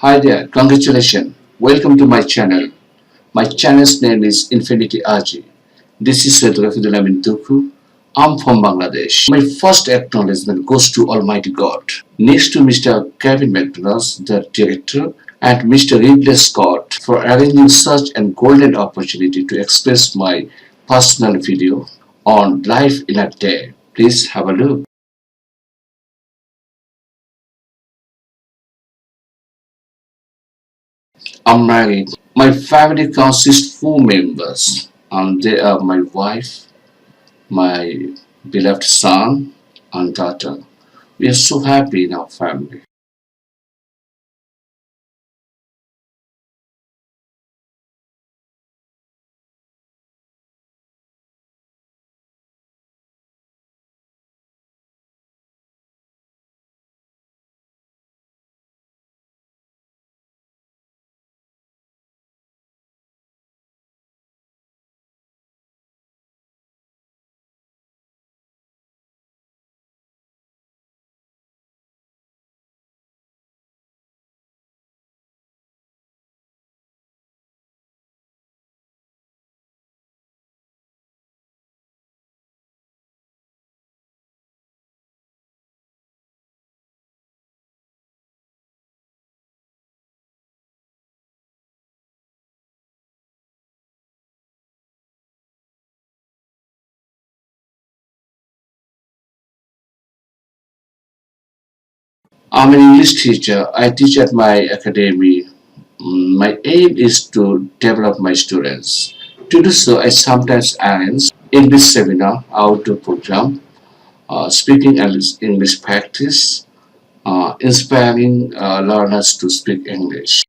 Hi there, congratulations. Welcome to my channel. My channel's name is Infinity Ahzee. This is Rafidullamin Tuku. I'm from Bangladesh. My first acknowledgement goes to Almighty God. Next to Mr. Kevin McDonald, the director, and Mr. Ridley Scott for arranging such an golden opportunity to express my personal video on Life in a Day. Please have a look. I'm married. My family consists 4 members, and they are my wife, my beloved son, and daughter. We are so happy in our family. I'm an English teacher. I teach at my academy. My aim is to develop my students. To do so, I sometimes arrange English seminar, outdoor program, speaking English practice, inspiring learners to speak English.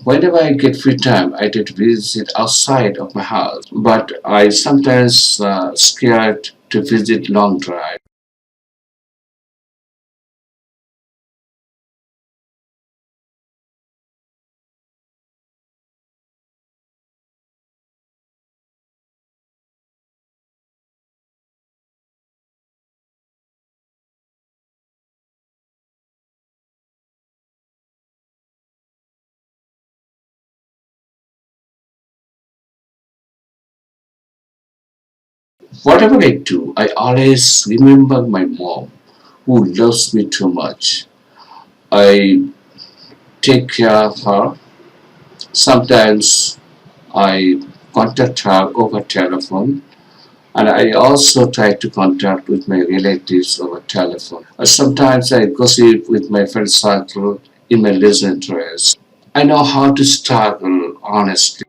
Whenever I get free time, I try to visit outside of my house, but I sometimes scared to visit long drive. Whatever I do, I always remember my mom, who loves me too much. I take care of her. Sometimes I contact her over telephone, and I also try to contact with my relatives over telephone. Sometimes I gossip with my friend circle in my leisure interest. I know how to struggle honestly.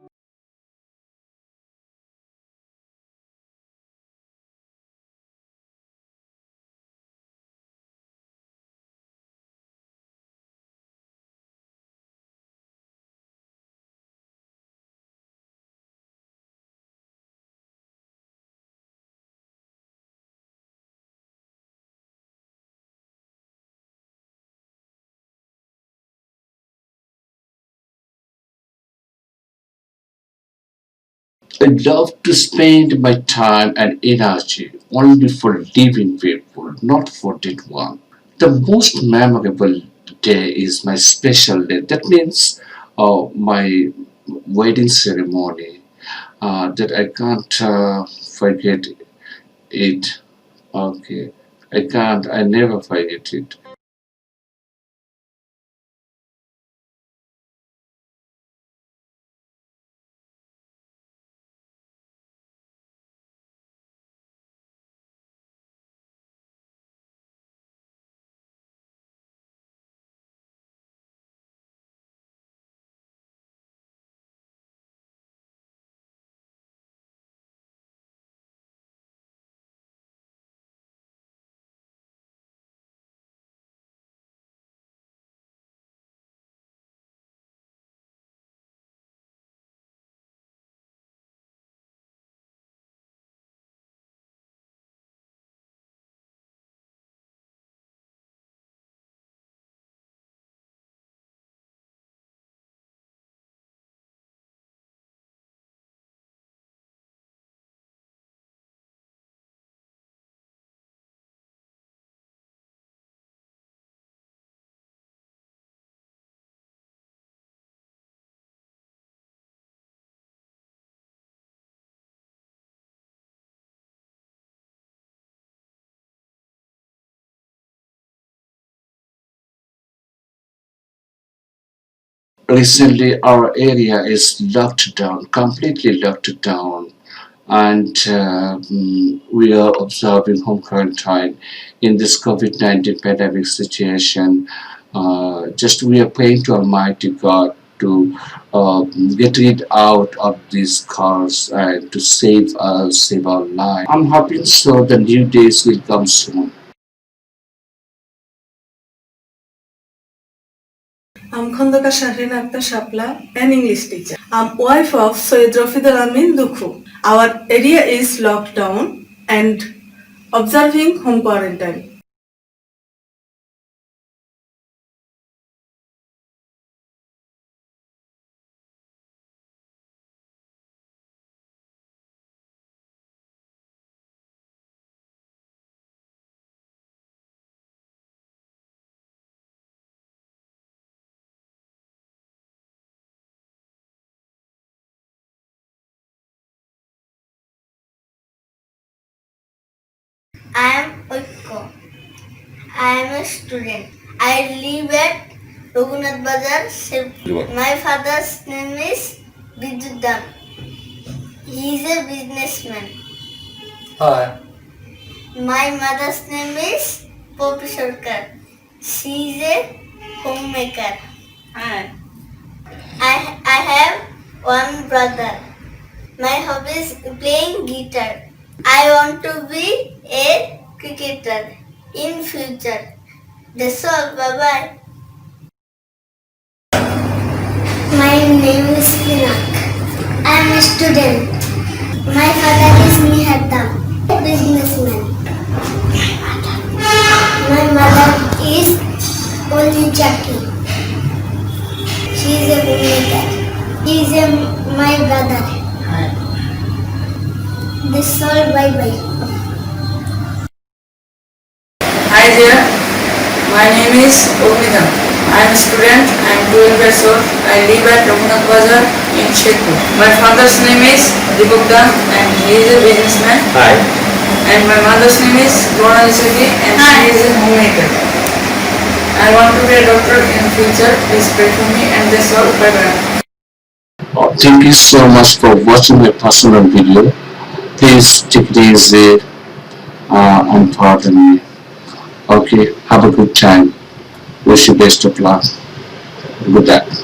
I love to spend my time and energy only for living people, not for dead one. The most memorable day is my special day. That means my wedding ceremony. That I can't forget it. Okay, I can't. I never forget it. Recently, our area is locked down, completely locked down, and we are observing home quarantine in this COVID-19 pandemic situation. Just we are praying to Almighty God to uh, get it out of these cars and to save us, save our life. I'm hoping so the new days will come soon. I'm Khondaka Shahrin Akhtar Shapla, an English teacher. I'm wife of Soyed Rafidul Amin Dukhu. Our area is locked down and observing home quarantine. I am Oiko. I am a student. I live at Raghunath Bazar, Shirpur. My father's name is Bidudam. He is a businessman. Hi. My mother's name is Popi Sarkar. She is a homemaker. Hi. I have one brother. My hobby is playing guitar. I want to be a cricketer in future. That's all. Bye bye. My name is Pinak. I am a student. My father is Nihatam, a businessman. My mother is Oli Jackie. She is a homemaker. He is my brother. That's all. Bye bye. Hi there, my name is Omnida. I am a student, I am 12 years old. I live at Raghunath Bazar in Shirpur. My father's name is Dipokda and he is a businessman. Hi. And my mother's name is Ronald Seki and she is a homemaker. I want to be a doctor in future. Please pray for me and that's all. Bye bye. Thank you so much for watching my personal video. Please take it easy and pardon me. Okay, have a good time. Wish you best of luck. Good day.